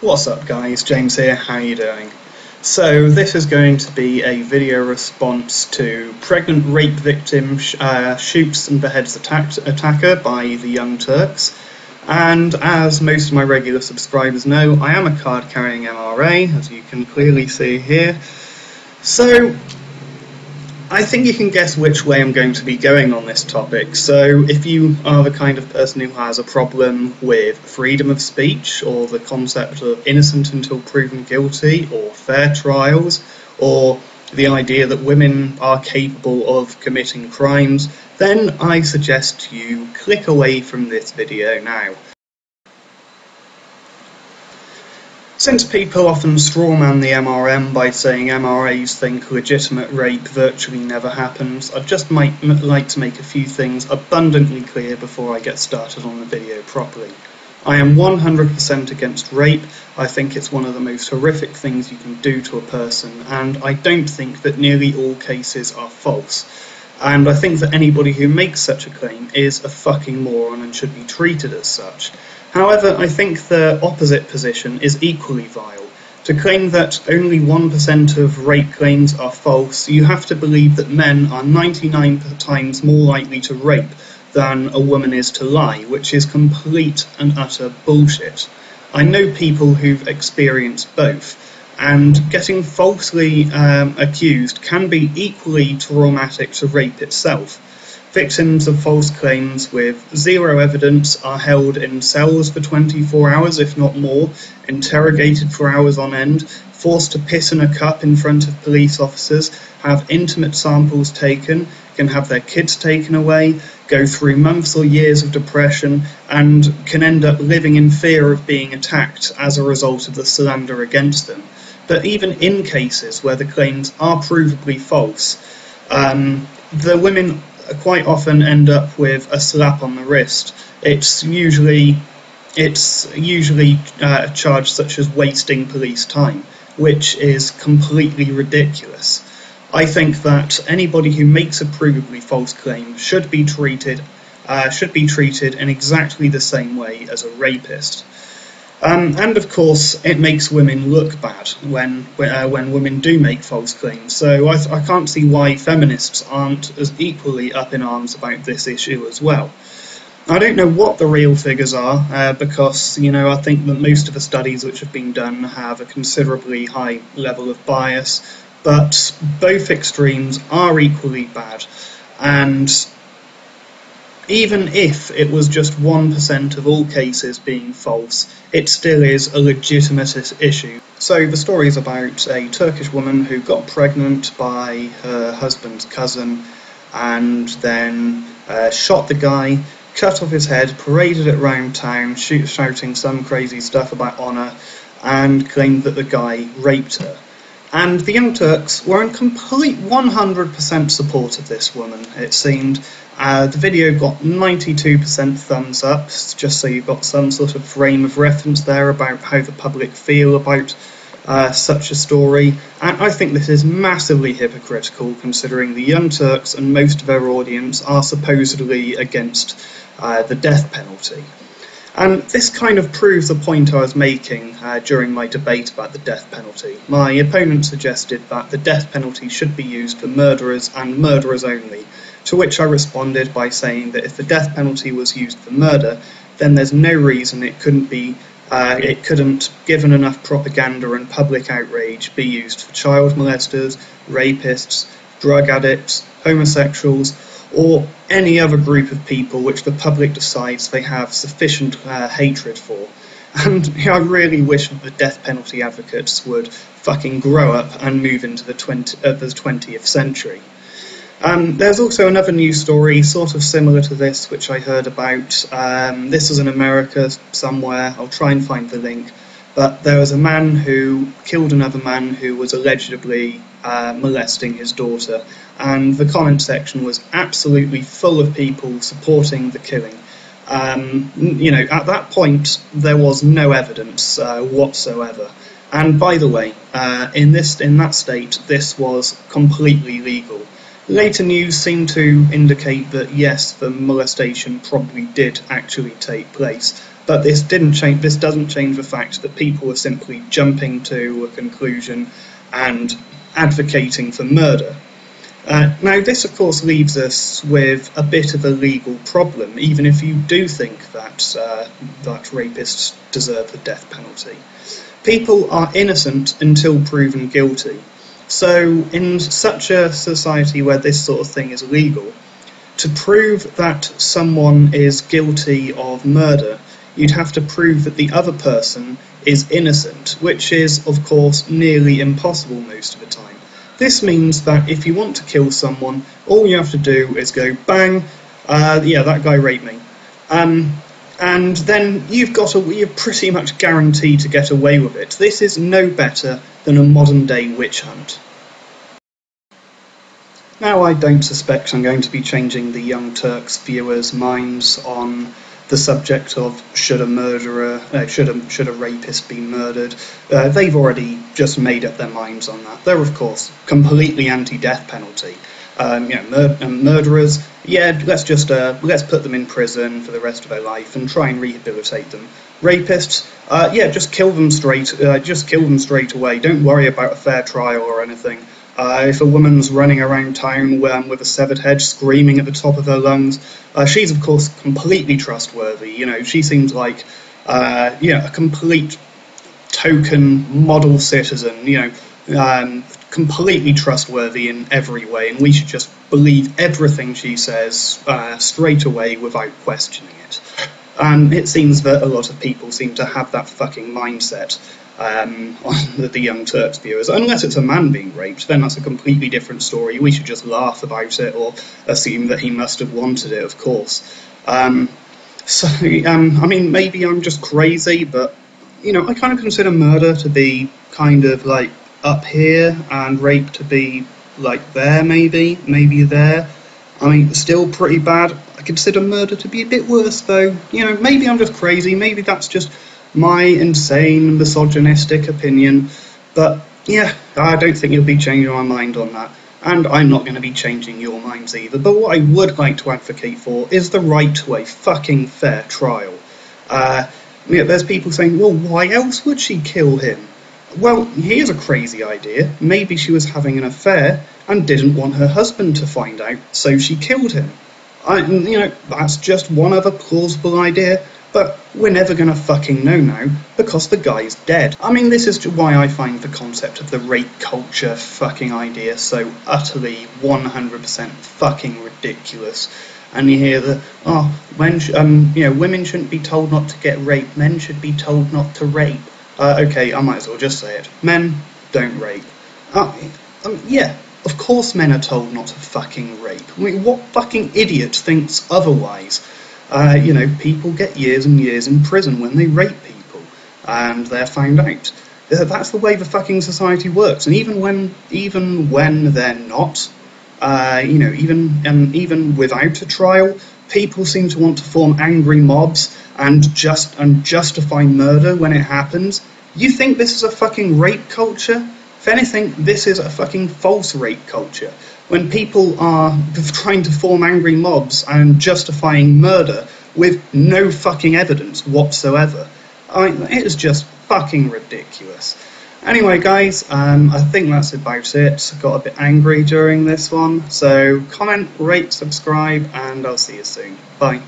What's up guys, James here, how are you doing? So this is going to be a video response to pregnant rape victim shoots and beheads attacker by the Young Turks. And as most of my regular subscribers know, I am a card-carrying MRA, as you can clearly see here. So I think you can guess which way I'm going to be going on this topic. So if you are the kind of person who has a problem with freedom of speech, or the concept of innocent until proven guilty, or fair trials, or the idea that women are capable of committing crimes, then I suggest you click away from this video now. Since people often strawman the MRM by saying MRAs think legitimate rape virtually never happens, I'd just like to make a few things abundantly clear before I get started on the video properly. I am 100% against rape. I think it's one of the most horrific things you can do to a person, and I don't think that nearly all cases are false. And I think that anybody who makes such a claim is a fucking moron and should be treated as such. However, I think the opposite position is equally vile. To claim that only 1% of rape claims are false, you have to believe that men are 99 times more likely to rape than a woman is to lie, which is complete and utter bullshit. I know people who've experienced both, and getting falsely accused can be equally traumatic to rape itself. Victims of false claims with zero evidence are held in cells for 24 hours, if not more, interrogated for hours on end, forced to piss in a cup in front of police officers, have intimate samples taken, can have their kids taken away, go through months or years of depression, and can end up living in fear of being attacked as a result of the slander against them. But even in cases where the claims are provably false, the women quite often end up with a slap on the wrist. It's usually a charge such as wasting police time, which is completely ridiculous. I think that anybody who makes a provably false claim should be treated in exactly the same way as a rapist. And of course, it makes women look bad when women do make false claims. So I can't see why feminists aren't as equally up in arms about this issue as well. I don't know what the real figures are, because, I think that most of the studies which have been done have a considerably high level of bias, but both extremes are equally bad, and even if it was just 1% of all cases being false, it still is a legitimate issue. So the story is about a Turkish woman who got pregnant by her husband's cousin and then shot the guy, cut off his head, paraded it round town, shouting some crazy stuff about honour, and claimed that the guy raped her. And the Young Turks were in complete 100% support of this woman, it seemed. The video got 92% thumbs up, just so you've got some sort of frame of reference there about how the public feel about such a story. And I think this is massively hypocritical, considering the Young Turks and most of their audience are supposedly against the death penalty. And this kind of proves the point I was making during my debate about the death penalty. My opponent suggested that the death penalty should be used for murderers and murderers only, to which I responded by saying that if the death penalty was used for murder, then there's no reason it couldn't, given enough propaganda and public outrage, be used for child molesters, rapists, drug addicts, homosexuals, or any other group of people which the public decides they have sufficient hatred for. And I really wish that the death penalty advocates would fucking grow up and move into the 20th century. There's also another news story, sort of similar to this, which I heard about. This was in America somewhere. I'll try and find the link. But there was a man who killed another man who was allegedly molesting his daughter, and the comment section was absolutely full of people supporting the killing. At that point, there was no evidence whatsoever. And by the way, in that state, this was completely legal. Later news seemed to indicate that yes, the molestation probably did actually take place, But this doesn't change the fact that people are simply jumping to a conclusion and advocating for murder. Now, this of course leaves us with a bit of a legal problem, even if you do think that that rapists deserve the death penalty. People are innocent until proven guilty. So, in such a society where this sort of thing is illegal, to prove that someone is guilty of murder, you'd have to prove that the other person is innocent, which is, of course, nearly impossible most of the time. This means that if you want to kill someone, all you have to do is go, bang, yeah, that guy raped me. And then you're pretty much guaranteed to get away with it. This is no better than a modern-day witch hunt. Now, I don't suspect I'm going to be changing the Young Turks viewers' minds on the subject of should a rapist be murdered. They've already just made up their minds on that. They're of course completely anti-death penalty. Murderers, yeah, let's put them in prison for the rest of their life and try and rehabilitate them. Rapists, yeah, just kill them straight away. Don't worry about a fair trial or anything. If a woman's running around town with a severed head screaming at the top of her lungs, she's of course completely trustworthy. You know, she seems like a complete token model citizen. You know, completely trustworthy in every way, and we should just believe everything she says straight away without questioning it. It seems that a lot of people seem to have that fucking mindset. On the Young Turks viewers, unless it's a man being raped, then that's a completely different story. We should just laugh about it or assume that he must have wanted it, of course. I mean, maybe I'm just crazy, but, you know, I kind of consider murder to be kind of like up here and rape to be like there, maybe there. I mean, still pretty bad. I consider murder to be a bit worse, though. You know, maybe I'm just crazy, maybe that's just my insane misogynistic opinion, but yeah, I don't think you'll be changing my mind on that, and I'm not going to be changing your minds either. But what I would like to advocate for is the right to a fucking fair trial. There's people saying, well, why else would she kill him? Well, here's a crazy idea. Maybe she was having an affair and didn't want her husband to find out, so she killed him. That's just one other plausible idea. But we're never going to fucking know now, because the guy's dead. I mean, this is why I find the concept of the rape culture fucking idea so utterly 100% fucking ridiculous. And you hear that, women shouldn't be told not to get raped, men should be told not to rape. Okay, I might as well just say it. Men don't rape. Yeah, of course men are told not to fucking rape. I mean, what fucking idiot thinks otherwise? People get years and years in prison when they rape people, and they're found out. That's the way the fucking society works. And even when they're not, even without a trial, people seem to want to form angry mobs and justify murder when it happens. You think this is a fucking rape culture? If anything, this is a fucking false rape culture. When people are trying to form angry mobs and justifying murder with no fucking evidence whatsoever. I mean, it is just fucking ridiculous. Anyway, guys, I think that's about it. I got a bit angry during this one. So comment, rate, subscribe, and I'll see you soon. Bye.